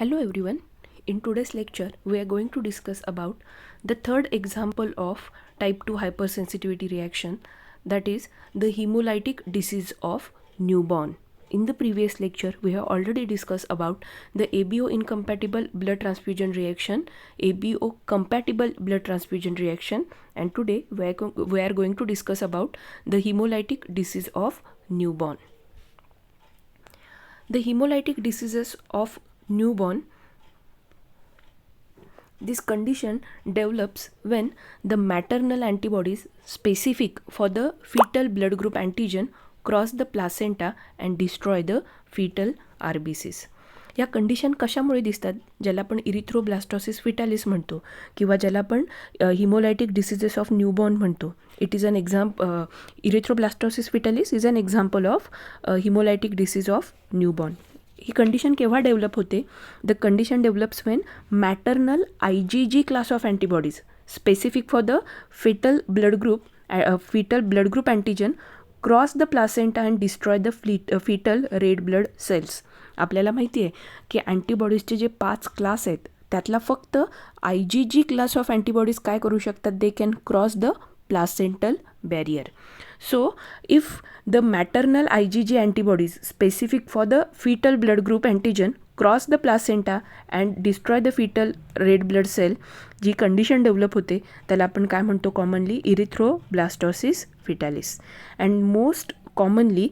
Hello everyone. In today's lecture, we are going to discuss about the third example of type 2 hypersensitivity reaction, that is the hemolytic disease of newborn. In the previous lecture, we have already discussed about the ABO incompatible blood transfusion reaction, ABO compatible blood transfusion reaction, and today we are going to discuss about the hemolytic disease of newborn. The hemolytic diseases of newborn, this condition develops when the maternal antibodies specific for the fetal blood group antigen cross the placenta and destroy the fetal RBCs. या condition कशामुळे दिसतात, ज्याला आपण erythroblastosis fetalis म्हणतो किंवा ज्याला आपण haemolytic diseases of newborn म्हणतो. It is an erythroblastosis fetalis is an example of haemolytic disease of newborn. ही कंडिशन केव्हा डेव्हलप होते? The condition develops when maternal IgG class of antibodies specific for the fetal blood group antigen cross the placenta and destroy the fetal red blood cells. आपल्याला माहिती आहे की अँटीबॉडीजचे जे 5 class आहेत त्यातला फक्त IgG क्लास ऑफ अँटीबॉडीज काय करू शकतात? They can cross the placental barrier. So if the maternal IgG antibodies specific for the fetal blood group antigen cross the placenta and destroy the fetal red blood cell, G condition develop होते त्याला आपण काय म्हणतो commonly? Erythroblastosis fetalis. And most commonly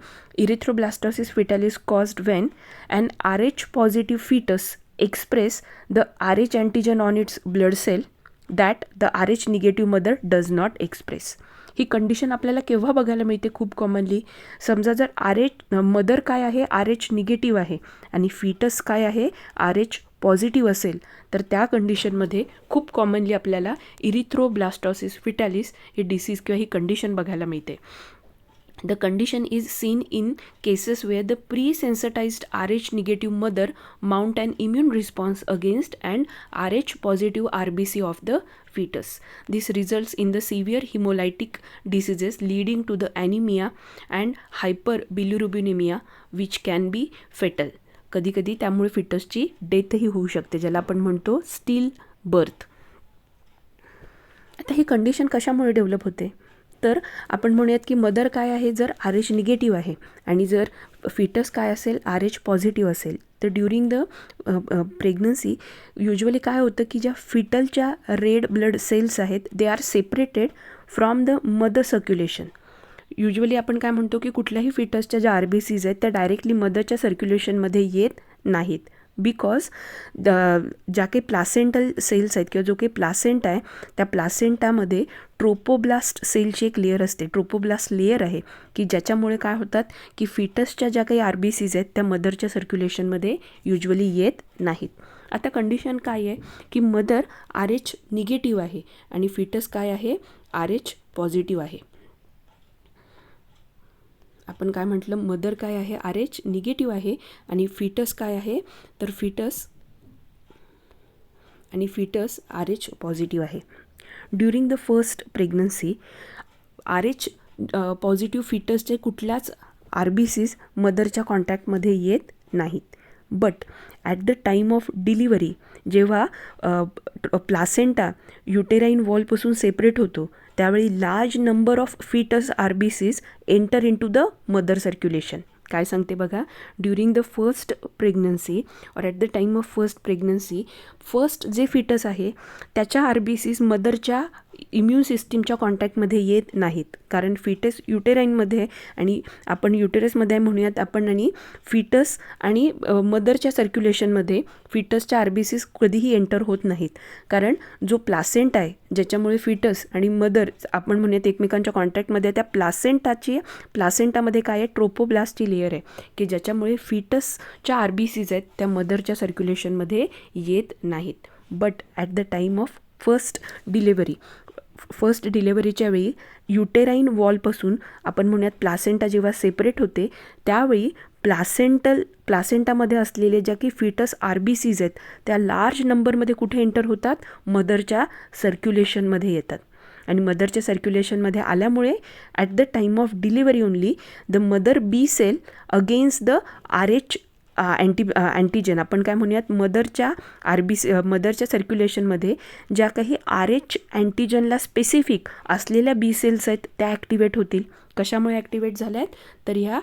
erythroblastosis fetalis caused when an Rh positive fetus express the Rh antigen on its blood cell that the Rh negative mother does not express. He condition आपल्याला केव्हा बघायला मिळते? खूप commonly समजा जर RH mother काय आहे? RH negative आहे आणि फीटस काय आहे? RH पॉझिटिव्ह असेल तर त्या कंडिशनमध्ये खूप कॉमनली आपल्याला इरिथ्रोब्लास्टोसिस फिटालिस ही डिसीज किंवा ही कंडिशन बघायला मिळते. The condition is seen in cases where the pre-sensitized Rh negative mother mount an immune response against an Rh positive RBC of the fetus. This results in the severe hemolytic diseases leading to the anemia and hyperbilirubinemia which can be fatal. कधी कधी त्यामुळे फिटसची डेथही होऊ शकते, ज्याला आपण म्हणतो steel birth. आता ही condition कशामुळे डेव्हलप होते? तर आपण म्हणूयात की मदर काय आहे? जर RH निगेटिव्ह आहे आणि जर फिटस काय असेल? RH पॉझिटिव्ह असेल तर ड्युरिंग द प्रेग्नन्सी युजली काय होतं की ज्या फिटलच्या रेड ब्लड सेल्स आहेत they are separated from the mother circulation. Usually आपण काय म्हणतो की कुठल्याही फिटसच्या ज्या RBCs आहेत त्या डायरेक्टली मदरच्या सर्क्युलेशनमध्ये येत नाहीत, बिकॉज ज्या काही प्लासेंटल सेल्स आहेत किंवा जो काही प्लासेंटा आहे त्या प्लासेंटामध्ये ट्रोपोब्लास्ट सेलची एक लेअर असते, ट्रोपोब्लास्ट लेअर आहे की ज्याच्यामुळे काय होतात की फिटसच्या ज्या काही RBCs आहेत त्या मदरच्या सर्क्युलेशनमध्ये युजली येत नाहीत. आता कंडिशन काय आहे की मदर RH निगेटिव्ह आहे आणि फिटस काय आहे? RH पॉझिटिव्ह आहे. आपण काय म्हटलं? मदर काय आहे? RH निगेटिव्ह आहे आणि फिटस काय आहे? तर फिटस RH पॉझिटिव्ह आहे. During the first pregnancy RH positive फिटसचे कुठल्याच RBCs मदरच्या कॉन्टॅक्टमध्ये येत नाहीत. But at the time of delivery जेव्हा प्लासेंटा युटेराईन वॉलपासून सेपरेट होतो त्यावेळी large number of fetus RBCs enter in to the mother circulation. काय सांगते बघा? ड्युरिंग द फर्स्ट प्रेग्नन्सी और at the time of first pregnancy first जे fetus आहे त्याच्या RBCs मदरच्या इम्युन सिस्टीमच्या कॉन्टॅक्टमध्ये येत नाहीत, कारण फिटस युटेराईनमध्ये आणि आपण युटेरसमध्ये म्हणूयात आपण, आणि फिटस आणि मदरच्या सर्क्युलेशनमध्ये फिटसच्या RBCs कधीही एंटर होत नाहीत, कारण जो प्लासेंटा आहे ज्याच्यामुळे फिटस आणि मदर आपण म्हणूयात एकमेकांच्या कॉन्टॅक्टमध्ये त्या प्लासेंटामध्ये काय आहे? ट्रोपोब्लास्टची लेअर आहे की ज्याच्यामुळे फिटसच्या RBCs आहेत त्या मदरच्या सर्क्युलेशनमध्ये येत नाहीत. But at the time of first डिलेव्हरीच्या वेळी युटेराईन वॉलपासून आपण म्हणूयात प्लासेंटा जेव्हा सेपरेट होते त्यावेळी प्लासेंटामध्ये असलेले ज्या की फिटस RBCs आहेत त्या लार्ज नंबरमध्ये कुठे एंटर होतात? मदरच्या सर्क्युलेशनमध्ये येतात. आणि मदरच्या सर्क्युलेशनमध्ये आल्यामुळे at the time of delivery only the mother B cell against the RH antigen आपण काय म्हणूयात मदरच्या सर्क्युलेशनमध्ये ज्या काही RH अँटीजनला स्पेसिफिक असलेल्या बी सेल्स आहेत त्या ॲक्टिवेट होतील. कशामुळे ॲक्टिवेट झाल्या आहेत? तर ह्या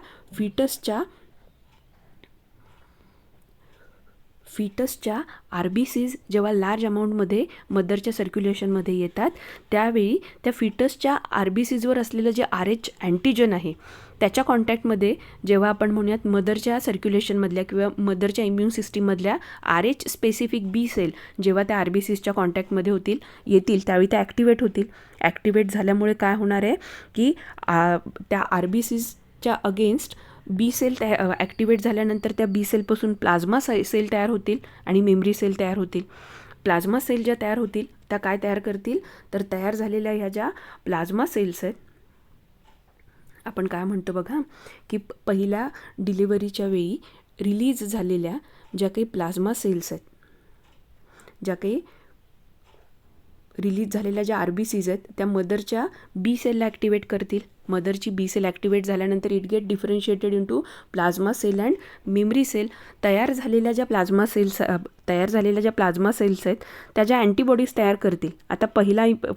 फिटसच्या RBCs जेव्हा लार्ज अमाऊंटमध्ये मदरच्या सर्क्युलेशनमध्ये येतात त्यावेळी त्या फिटसच्या RBCsवर असलेलं जे RH अँटीजन आहे त्याच्या कॉन्टॅक्टमध्ये जेव्हा आपण म्हणूयात मदरच्या सर्क्युलेशनमधल्या किंवा मदरच्या immune सिस्टीममधल्या RH specific B sale जेव्हा त्या RBCsच्या कॉन्टॅक्टमध्ये येतील त्यावेळी त्या ॲक्टिवेट होतील. ॲक्टिवेट झाल्यामुळे काय होणार आहे की त्या RBCsच्या अगेन्स्ट बी सेल ॲक्टिवेट झाल्यानंतर त्या बी सेलपासून प्लाझ्मा सेल तयार होतील आणि मेमरी सेल तयार होतील. प्लाझ्मा सेल ज्या तयार होतील त्या काय तयार करतील? तर तयार झालेल्या ह्या ज्या प्लाझ्मा सेल्स आहेत आपण काय म्हणतो बघा की पहिल्या डिलिव्हरीच्या वेळी रिलीज झालेल्या ज्या काही प्लाझ्मा सेल्स आहेत, ज्या काही रिलीज झालेल्या ज्या RBCs आहेत त्या मदरच्या बी सेलला ॲक्टिवेट करतील. मदरची बी सेल ॲक्टिवेट झाल्यानंतर it get differentiated into plasma cell and memory cell. तयार झालेल्या ज्या प्लाझ्मा सेल्स आहेत त्या ज्या अँटीबॉडीज तयार करतील. आता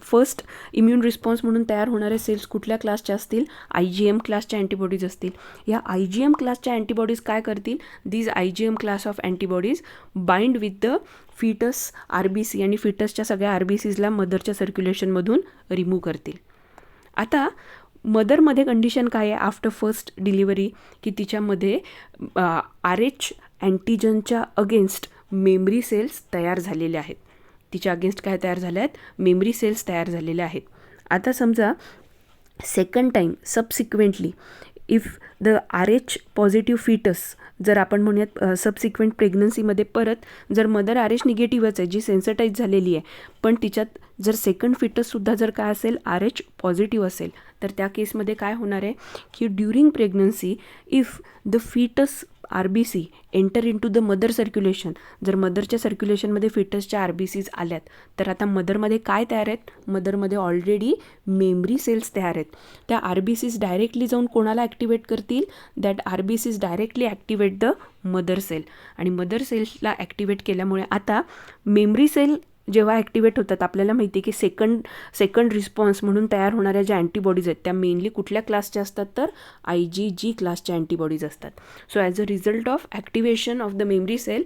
फर्स्ट इम्युन रिस्पॉन्स म्हणून तयार होणारे सेल्स कुठल्या क्लासच्या असतील? IgM क्लासच्या अँटीबॉडीज असतील. या IgM क्लासच्या अँटीबॉडीज काय करतील? These IgM class of antibodies bind with the fetus RBC आणि फिटसच्या सगळ्या RBCsला मदरच्या सर्क्युलेशनमधून रिमूव्ह करतील. आता मदरमध्ये कंडिशन काय आहे आफ्टर फर्स्ट डिलिव्हरी की तिच्यामध्ये RH अँटीजनच्या अगेन्स्ट मेमरी सेल्स तयार झालेल्या आहेत. तिच्या अगेन्स्ट काय तयार झाल्या आहेत? मेमरी सेल्स तयार झालेल्या आहेत. आता समजा second time subsequently if the RH positive fetus जर आपण म्हणूयात सबसिक्वेंट प्रेग्नन्सीमध्ये परत जर मदर RH निगेटिव्हच आहे जी सेन्सिटाईज झालेली आहे पण तिच्यात जर सेकंड फिटससुद्धा जर काय असेल RH पॉझिटिव्ह असेल तर त्या केसमध्ये काय होणार आहे की during pregnancy if the fetus RBC enter into the mother circulation, जर मदरच्या सर्क्युलेशनमध्ये फिटसच्या RBCs आल्यात तर आता मदरमध्ये काय तयार आहेत? मदरमध्ये ऑलरेडी मेमरी सेल्स तयार आहेत. त्या RBCs डायरेक्टली जाऊन कोणाला ॲक्टिवेट करतील? That RBCs directly activate the mother cell आणि मदर सेल्सला ॲक्टिवेट केल्यामुळे आता मेमरी सेल जेव्हा ॲक्टिवेट होतात आपल्याला माहिती आहे की सेकंड रिस्पॉन्स म्हणून तयार होणाऱ्या ज्या अँटीबॉडीज आहेत त्या मेनली कुठल्या क्लासच्या असतात? तर IgG क्लासच्या अँटीबॉडीज असतात. So as a result of activation of the memory cell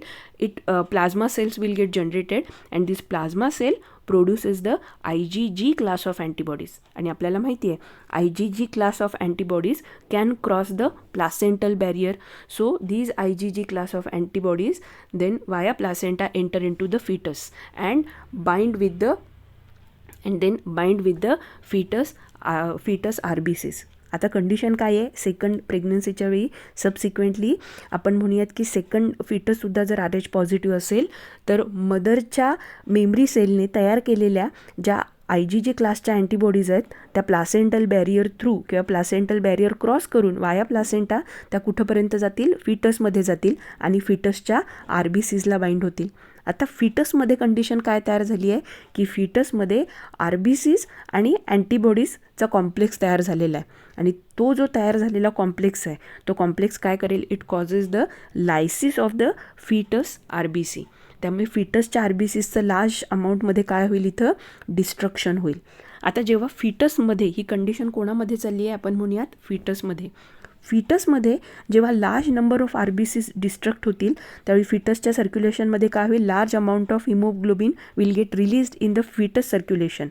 plasma cells will get generated and this plasma cell produces the IgG class of antibodies. आणि आपल्याला माहिती आहे IgG class of antibodies can cross the placental barrier. So these IgG class of antibodies then via placenta enter into the fetus and bind with the fetus RBCs. आता condition काय आहे? Second प्रेग्नन्सीच्या वेळी subsequently आपण म्हणूयात की second फिटससुद्धा जर RH positive असेल तर मदरच्या मेमरी सेलने तयार केलेल्या ज्या IgG क्लासच्या अँटीबॉडीज आहेत त्या प्लासेंटल बॅरियर थ्रू किंवा प्लासेंटल बॅरियर क्रॉस करून वाया प्लासेंटा त्या कुठंपर्यंत जातील? फिटसमध्ये जातील आणि फिटसच्या RBCsला बाइंड होतील. आता फिटसमध्ये कंडिशन काय तयार झाली आहे की फिटसमध्ये RBCs आणि अँटीबॉडीजचा कॉम्प्लेक्स तयार झालेला आहे आणि तो जो तयार झालेला कॉम्प्लेक्स आहे तो कॉम्प्लेक्स काय करेल? It causes the lysis of the fetus RBC. त्यामुळे फिटसच्या RBCsचं लार्ज अमाऊंटमध्ये काय होईल? इथं डिस्ट्रक्शन होईल. आता जेव्हा फिटसमध्ये ही कंडिशन कोणामध्ये चालली आहे? आपण म्हणूयात फिटसमध्ये जेव्हा large number of RBCs destruct होतील त्यावेळी फिटसच्या सर्क्युलेशनमध्ये काय होईल? Large amount of haemoglobin will get released in the fetus circulation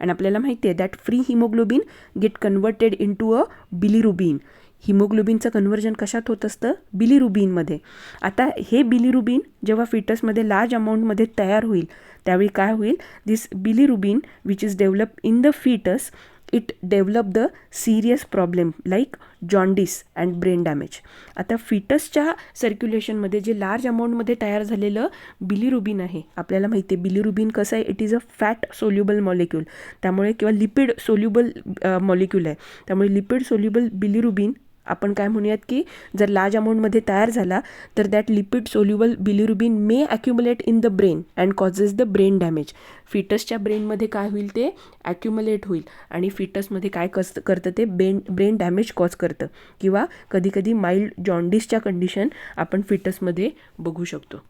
आणि आपल्याला माहिती आहे that free haemoglobin get converted into a bilirubin. हिमोग्लोबिनचं कन्व्हर्जन कशात होत असतं? बिलिरुबिनमध्ये. आता हे बिलिरुबिन जेव्हा फिटसमध्ये लार्ज अमाऊंटमध्ये तयार होईल त्यावेळी काय होईल? This bilirubin which is develop in the fetus it develop the serious problem like jaundice and brain damage. आता फिटसच्या सर्क्युलेशनमध्ये जे लार्ज अमाऊंटमध्ये तयार झालेलं बिलिरुबिन आहे आपल्याला माहिती आहे बिलिरुबिन कसं आहे? It is a fat soluble molecule त्यामुळे किंवा लिपिड सोल्युबल मॉलिक्यूल आहे त्यामुळे लिपिड सोल्युबल बिलिरुबिन आपण काय म्हणूयात की जर लार्ज अमाऊंटमध्ये तयार झाला तर that lipid soluble bilirubin may accumulate in the brain and causes the brain damage. फिटसच्या ब्रेनमध्ये काय होईल ते ॲक्युमुलेट होईल आणि फिटसमध्ये काय करतं ते ब्रेन डॅमेज कॉज करतं किंवा कधीकधी माइल्ड जॉन्डिसच्या कंडिशन आपण फिटसमध्ये बघू शकतो.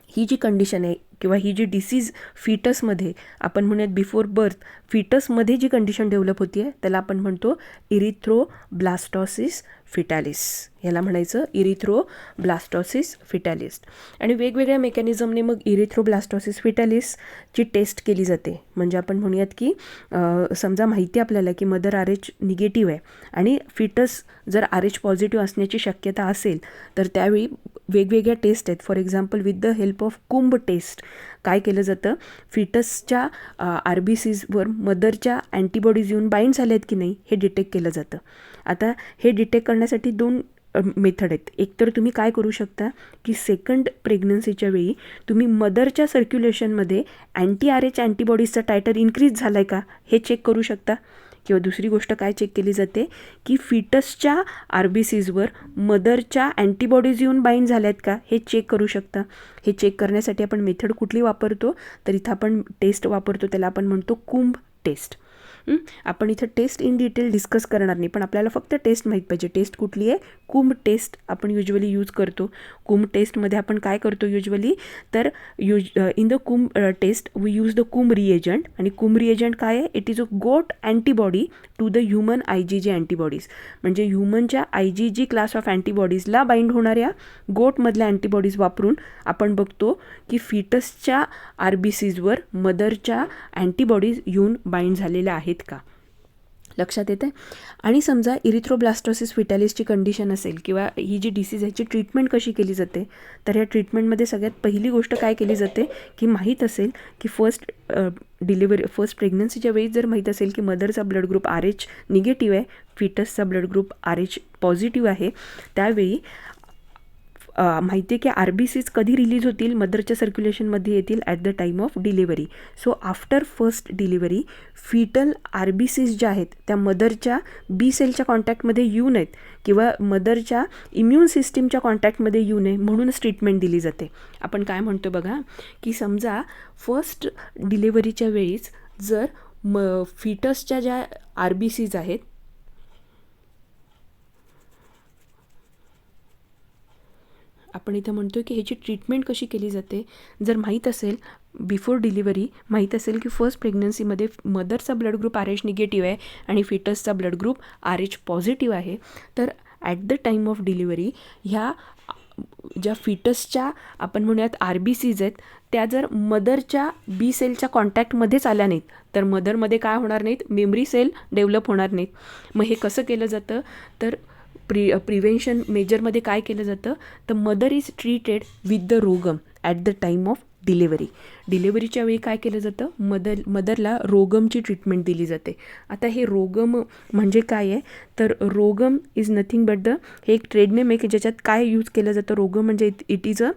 ही जी कंडिशन आहे किंवा ही जी डिसीज फिटसमध्ये आपण म्हणूयात बिफोर बर्थ फिटसमध्ये जी कंडिशन डेव्हलप होती आहे त्याला आपण म्हणतो इरिथ्रोब्लास्टोसिस फिटॅलिस. ह्याला म्हणायचं इरिथ्रोब्लास्टोसिस फिटॅलिस. आणि वेगवेगळ्या मेकॅनिझमने मग इरिथ्रोब्लास्टोसिस फिटॅलिसची टेस्ट केली जाते. म्हणजे आपण म्हणूयात की समजा माहिती आपल्याला की मदर RH निगेटिव्ह आहे आणि फिटस जर RH पॉझिटिव्ह असण्याची शक्यता असेल तर त्यावेळी वेगवेगळ्या टेस्ट आहेत. For example with the help of Coombs test काय केलं जातं, फिटसच्या RBCsवर मदरच्या अँटीबॉडीज येऊन बाइंड झाले आहेत की नाही हे डिटेक्ट केलं जातं. आता हे डिटेक्ट करण्यासाठी 2 मेथड आहेत. एक तर तुम्ही काय करू शकता की सेकंड प्रेग्नन्सीच्या वेळी तुम्ही मदरच्या सर्क्युलेशनमध्ये RH अँटीबॉडीजचा टायटर इन्क्रीज झाला आहे का हे चेक करू शकता. किंवा दुसरी गोष्ट काय चेक केली जाते की फिटसच्या RBCsवर मदरच्या अँटीबॉडीज येऊन बाइंड झाल्या आहेत का हे चेक करू शकता. हे चेक करण्यासाठी आपण मेथड कुठली वापरतो तर इथं आपण टेस्ट वापरतो, त्याला आपण म्हणतो कुंभ टेस्ट. आपण इथं टेस्ट इन डिटेल डिस्कस करणार नाही, पण आपल्याला फक्त टेस्ट माहीत पाहिजे. टेस्ट कुठली आहे, कुंभ टेस्ट आपण युजली यूज करतो. कुंभ टेस्टमध्ये आपण काय करतो युजली तर in the Coombs test we use the Coombs reagent. आणि कुंभ रिएजंट काय आहे, it is a goat antibody to the human IgG antibodies. म्हणजे ह्युमनच्या IgG क्लास ऑफ अँटीबॉडीजला बाइंड होणाऱ्या गोटमधल्या अँटीबॉडीज वापरून आपण बघतो की फिटसच्या RBCsवर मदरच्या अँटीबॉडीज येऊन बाइंड झालेल्या आहेत का. लक्षात येतं आहे. आणि समजा इरिथ्रोब्लास्टोसिस फिटॅलिसची कंडिशन असेल किंवा ही जी डिसीज ह्याची ट्रीटमेंट कशी केली जाते तर या ट्रीटमेंटमध्ये सगळ्यात पहिली गोष्ट काय केली जाते की माहीत असेल की फर्स्ट प्रेग्नन्सीच्या वेळी जर माहीत असेल की मदरचा ब्लड ग्रुप RH निगेटिव्ह आहे, फिटसचा ब्लड ग्रुप RH पॉझिटिव्ह आहे, त्यावेळी माहिती आहे की RBCs कधी रिलीज होतील, मदरच्या सर्क्युलेशनमध्ये येतील at the time of delivery. So after first delivery fetal RBCs ज्या आहेत त्या मदरच्या B सेलच्या कॉन्टॅक्टमध्ये येऊ नयेत किंवा मदरच्या इम्युन सिस्टीमच्या कॉन्टॅक्टमध्ये येऊ नये म्हणूनच ट्रीटमेंट दिली जाते. आपण काय म्हणतो बघा की समजा फर्स्ट डिलिव्हरीच्या वेळीच जर फिटसच्या ज्या RBCs आहेत आपण इथं म्हणतो की ह्याची ट्रीटमेंट कशी केली जाते. जर माहीत असेल बिफोर डिलिव्हरी माहीत असेल की फर्स्ट प्रेग्नन्सीमध्ये मदरचा ब्लड ग्रुप RH निगेटिव्ह आहे आणि फिटसचा ब्लड ग्रुप RH पॉझिटिव्ह आहे, तर at the time of delivery ह्या ज्या फिटसच्या आपण म्हणूयात RBCs आहेत त्या जर मदरच्या B सेलच्या कॉन्टॅक्टमध्येच आल्या नाहीत तर मदरमध्ये काय होणार नाहीत, मेमरी सेल डेव्हलप होणार नाहीत. मग हे कसं केलं जातं तर प्रिव्हेन्शन मेजरमध्ये काय केलं जातं तर mother is treated with the RhoGAM at the time of delivery. डिलिव्हरीच्या वेळी काय केलं जातं मदरला रोगमची ट्रीटमेंट दिली जाते. आता हे रोगम म्हणजे काय आहे तर रोगम इज नथिंग बट हे एक ट्रेड नेम आहे की ज्याच्यात काय यूज केलं जातं. रोगम म्हणजे it is a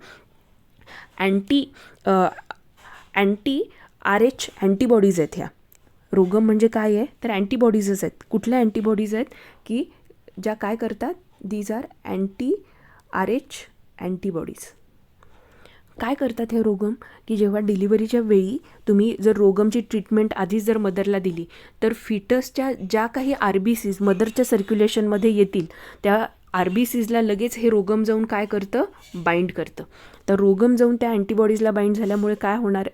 anti RH antibodies आहेत. ह्या रोगम म्हणजे काय आहे तर अँटीबॉडीजच आहेत. कुठल्या अँटीबॉडीज आहेत की ज्या काय करतात, दीज आर RH अँटीबॉडीज. काय करतात हे रोगम की जेव्हा डिलिव्हरीच्या वेळी तुम्ही जर रोगमची ट्रीटमेंट आधीच जर मदरला दिली तर फिटसच्या ज्या काही RBCs मदरच्या सर्क्युलेशनमध्ये येतील त्या RBCsला लगेच हे रोगम जाऊन काय करतं, बाइंड करतं. तर रोगम जाऊन त्या अँटीबॉडीजला बाइंड झाल्यामुळे काय होणार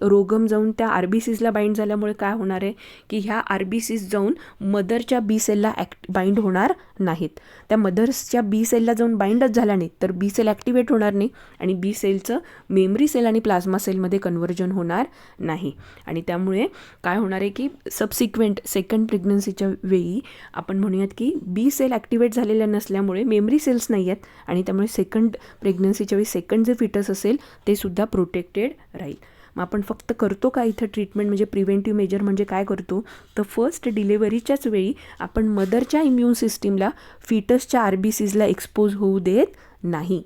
रोगम जाऊन त्या RBCsला बाइंड झाल्यामुळे काय होणार आहे की ह्या RBCs जाऊन मदरच्या B सेलला बाइंड होणार नाहीत. त्या मदर्सच्या B सेलला जाऊन बाइंडच झाल्या नाहीत तर B सेल ॲक्टिवेट होणार नाही आणि B सेलचं मेमरी सेल आणि प्लाझ्मा सेलमध्ये कन्व्हर्जन होणार नाही. आणि त्यामुळे काय होणार आहे की सबसिक्वेंट सेकंड प्रेग्नन्सीच्या वेळी आपण म्हणूयात की B सेल ॲक्टिवेट झालेल्या नसल्यामुळे मेमरी सेल्स नाही आहेत आणि त्यामुळे सेकंड प्रेग्नन्सीच्या वेळी सेकंड जे फिटस असेल ते सुद्धा प्रोटेक्टेड राहील. मग आपण फक्त करतो का इथं ट्रीटमेंट म्हणजे प्रिव्हेंटिव्ह मेजर म्हणजे काय करतो तर फर्स्ट डिलिव्हरीच्याच वेळी आपण मदरच्या इम्युन सिस्टीमला फिटसच्या RBCsला एक्सपोज होऊ देत नाही.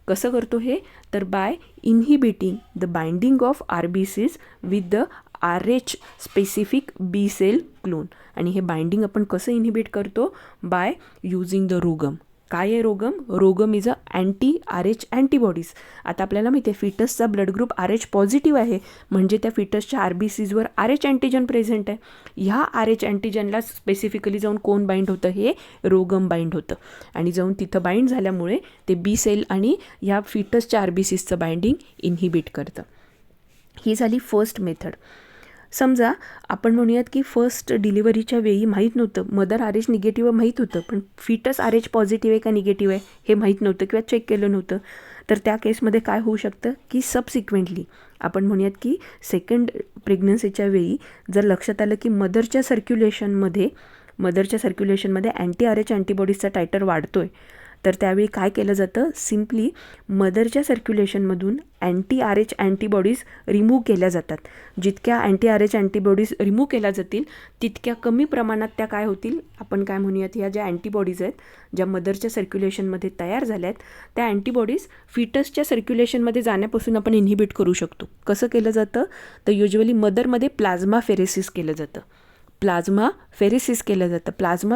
कसं करतो हे तर by inhibiting the binding of RBCs with the RH specific B cell clone. आणि हे बाइंडिंग आपण कसं इनहिबिट करतो? By using the RhoGAM. काय आहे RhoGAM? RhoGAM is a anti RH antibodies. आता आपल्याला माहिती आहे फिटसचा ब्लड ग्रुप RH पॉझिटिव्ह आहे, म्हणजे त्या फिटसच्या RBCजवर RH अँटीजन प्रेझेंट आहे. ह्या RH अँटीजनला स्पेसिफिकली जाऊन कोण बाइंड होतं? हे रोगम बाइंड होतं. आणि जाऊन तिथं बाइंड झाल्यामुळे ते बी सेल आणि ह्या फिटसच्या RBCजचं बाइंडिंग इनहिबिट करतं. ही झाली फर्स्ट मेथड. समजा आपण म्हणूयात की फर्स्ट डिलिव्हरीच्या वेळी माहीत नव्हतं, मदर RH निगेटिव्ह माहीत होतं, पण फिटस RH पॉझिटिव्ह आहे का निगेटिव्ह आहे हे माहीत नव्हतं किंवा चेक केलं नव्हतं. तर त्या केसमध्ये काय होऊ शकतं की सबसिक्वेंटली आपण म्हणूयात की सेकंड प्रेग्नन्सीच्या वेळी जर लक्षात आलं की मदरच्या सर्क्युलेशनमध्ये अँटी RH अँटीबॉडीजचा टायटर वाढतो आहे, तर त्यावेळी काय केलं जातं? सिम्पली मदरच्या सर्क्युलेशनमधून अँटी RH अँटीबॉडीज रिमूव्ह केल्या जातात. जितक्या अँटी RH अँटीबॉडीज रिमूव्ह केल्या जातील तितक्या कमी प्रमाणात त्या काय होतील? आपण काय म्हणूयात, ह्या ज्या अँटीबॉडीज आहेत ज्या मदरच्या सर्क्युलेशनमध्ये तयार झाल्या आहेत त्या अँटीबॉडीज फिटसच्या सर्क्युलेशनमध्ये जाण्यापासून आपण इनहिबिट करू शकतो. कसं केलं जातं? तर युजली मदरमध्ये प्लाझ्मा फेरेसिस केलं जातं. प्लाझ्मा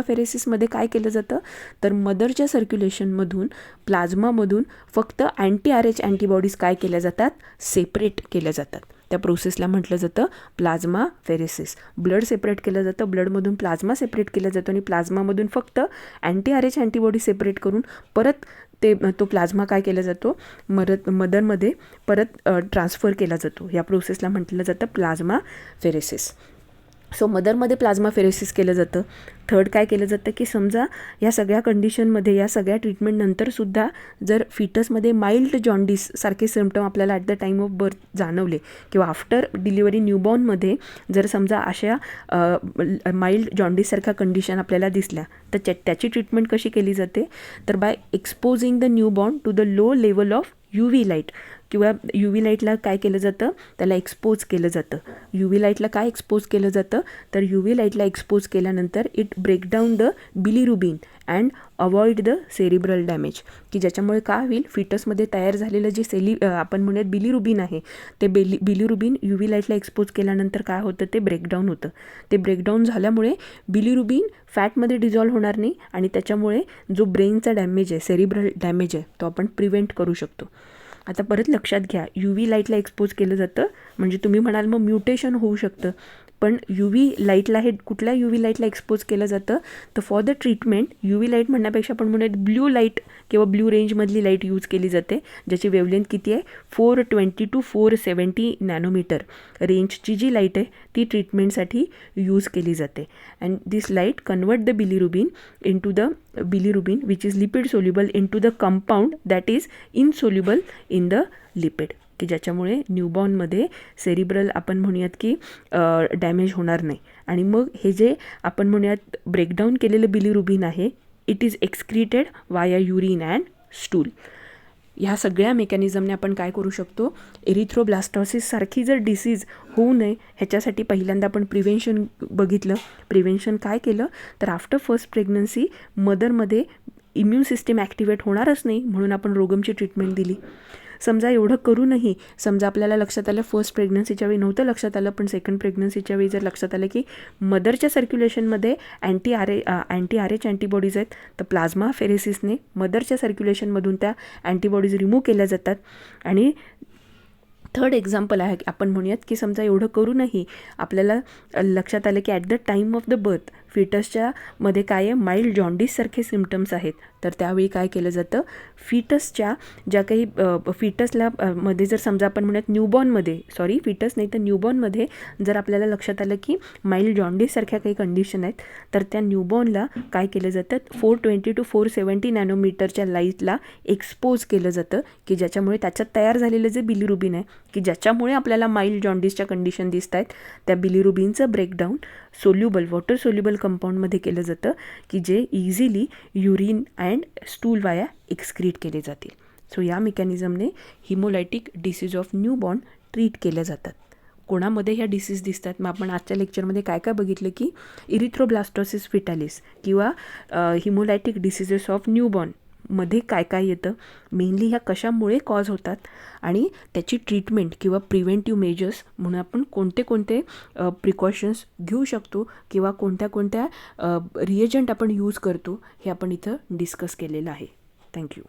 फेरेसिसमध्ये काय केलं जातं? तर मदरच्या सर्क्युलेशनमधून प्लाझ्मामधून फक्त अँटी RH अँटीबॉडीज काय केल्या जातात? सेपरेट केल्या जातात. त्या प्रोसेसला म्हटलं जातं प्लाझ्मा फेरेसिस. ब्लड सेपरेट केलं जातं, ब्लडमधून प्लाझ्मा सेपरेट केलं जातं आणि प्लाझ्मामधून फक्त अँटी RH अँटीबॉडी सेपरेट करून परत तो प्लाझ्मा काय केला जातो? मदरमध्ये परत ट्रान्सफर केला जातो. या प्रोसेसला म्हटलं जातं प्लाझ्मा फेरेसिस. सो मदरमध्ये प्लाझ्मा फेरेसिस केलं जातं. थर्ड काय केलं जातं की समजा या सगळ्या कंडिशनमध्ये, या सगळ्या ट्रीटमेंटनंतरसुद्धा जर फिटसमध्ये माइल्ड जॉन्डिस सारखे सिम्पटम आपल्याला at the time of birth जाणवले किंवा आफ्टर डिलिव्हरी न्यूबॉर्नमध्ये जर समजा अशा माइल्ड जॉन्डिससारख्या कंडिशन आपल्याला दिसल्या तर त्याची ट्रीटमेंट कशी केली जाते? तर by exposing the newborn to the low level of UV light किंवा UV लाईटला काय केलं जातं? त्याला एक्सपोज केलं जातं. UV लाईटला काय एक्सपोज केलं जातं? तर UV लाईटला एक्सपोज केल्यानंतर it break down the bilirubin and avoid the cerebral damage, की ज्याच्यामुळे काय होईल? फिटसमध्ये तयार झालेलं जे आपण म्हणूयात बिलिरुबिन आहे ते बिलिरुबिन UV लाईटला एक्सपोज केल्यानंतर काय होतं? ते ब्रेकडाऊन होतं. ते ब्रेकडाऊन झाल्यामुळे बिलिरुबिन फॅटमध्ये डिझॉल्व्ह होणार नाही आणि त्याच्यामुळे जो ब्रेनचा डॅमेज आहे, सेरिब्रल डॅमेज आहे, तो आपण प्रिव्हेंट करू शकतो. आता परत लक्षात घ्या, UV लाईटला एक्सपोज केलं जातं म्हणजे तुम्ही म्हणाल मग म्युटेशन होऊ शकतं, पण UV लाईटला हे कुठल्या UV लाईटला एक्सपोज केलं जातं? तर for the treatment UV light म्हणण्यापेक्षा आपण म्हणूयात ब्ल्यू लाईट किंवा ब्ल्यू रेंजमधली लाईट यूज केली जाते, ज्याची वेवलेंथ किती आहे? 420 to 470 नॅनोमीटर रेंजची जी लाईट आहे ती ट्रीटमेंटसाठी यूज केली जाते. And this light convert the bilirubin which is lipid soluble into the compound that is insoluble in the lipid, की ज्याच्यामुळे न्यूबॉर्नमध्ये सेरिब्रल आपण म्हणूयात की डॅमेज होणार नाही. आणि मग हे जे आपण म्हणूयात ब्रेकडाऊन केलेलं बिलिरुबिन आहे इट इज एक्सक्रीटेड वाया युरिन अँड स्टूल. ह्या सगळ्या मेकॅनिझमने आपण काय करू शकतो? एरिथ्रोब्लास्टोसिस सारखी जर डिसीज होऊ नये ह्याच्यासाठी पहिल्यांदा आपण प्रिव्हेन्शन बघितलं. प्रिव्हेन्शन काय केलं? तर आफ्टर फर्स्ट प्रेग्नन्सी मदरमध्ये इम्युन सिस्टीम ॲक्टिवेट होणारच नाही म्हणून आपण रोगमची ट्रीटमेंट दिली. समजा एवढं करूनही समजा आपल्याला लक्षात आलं फर्स्ट प्रेग्नन्सीच्या वेळी नव्हतं लक्षात आलं, पण सेकंड प्रेग्नन्सीच्या वेळी जर लक्षात आलं की मदरच्या सर्क्युलेशनमध्ये अँटी RH अँटीबॉडीज आहेत, तर प्लाझ्मा फेरेसिसने मदरच्या सर्क्युलेशनमधून त्या अँटीबॉडीज रिमूव्ह केल्या जातात. आणि थर्ड एक्झाम्पल आहे आपण म्हणूयात की समजा एवढं करूनही आपल्याला लक्षात आलं की at the time of the birth फिटसच्या मध्ये काय आहे? माइल्ड जॉन्डिससारखे सिम्पटम्स आहेत, तर त्यावेळी काय केलं जातं? फिटसच्या ज्या काही फिटसला मध्ये जर समजा आपण म्हणूयात न्यूबॉर्नमध्ये जर आपल्याला लक्षात आलं की माइल्ड जॉन्डिससारख्या काही कंडिशन आहेत, तर त्या न्यूबॉर्नला काय केलं जातं? 420 to 470 नॅनोमीटरच्या लाईटला एक्सपोज केलं जातं, की ज्याच्यामुळे त्याच्यात तयार झालेलं जे बिलिरुबिन आहे की ज्याच्यामुळे आपल्याला माइल्ड जॉन्डिसच्या कंडिशन दिसत आहेत, त्या बिलिरुबिनचं ब्रेकडाऊन वॉटर सोल्युबल कंपाऊंडमध्ये केलं जातं, की जे इझिली युरिन अँड स्टूल वाया एक्सक्रीट केले जातील. सो या मेकॅनिझमने हिमोलायटिक डिसीज ऑफ न्यूबॉर्न ट्रीट केल्या जातात. कोणामध्ये ह्या डिसीज दिसतात? मग आपण आजच्या लेक्चरमध्ये काय काय बघितलं की इरिथ्रोब्लास्टोसिस फिटालिस किंवा हिमोलायटिक डिसीजेस ऑफ न्यूबॉर्न मध्ये काय काय येतं, मेनली ह्या कशामुळे कॉज होतात आणि त्याची ट्रीटमेंट किंवा प्रिव्हेंटिव्ह मेजर्स म्हणून आपण कोणते कोणते प्रिकॉशन्स घेऊ शकतो किंवा कोणत्या कोणत्या रिएजंट आपण यूज करतो हे आपण इथं डिस्कस केलेलं आहे. थँक्यू.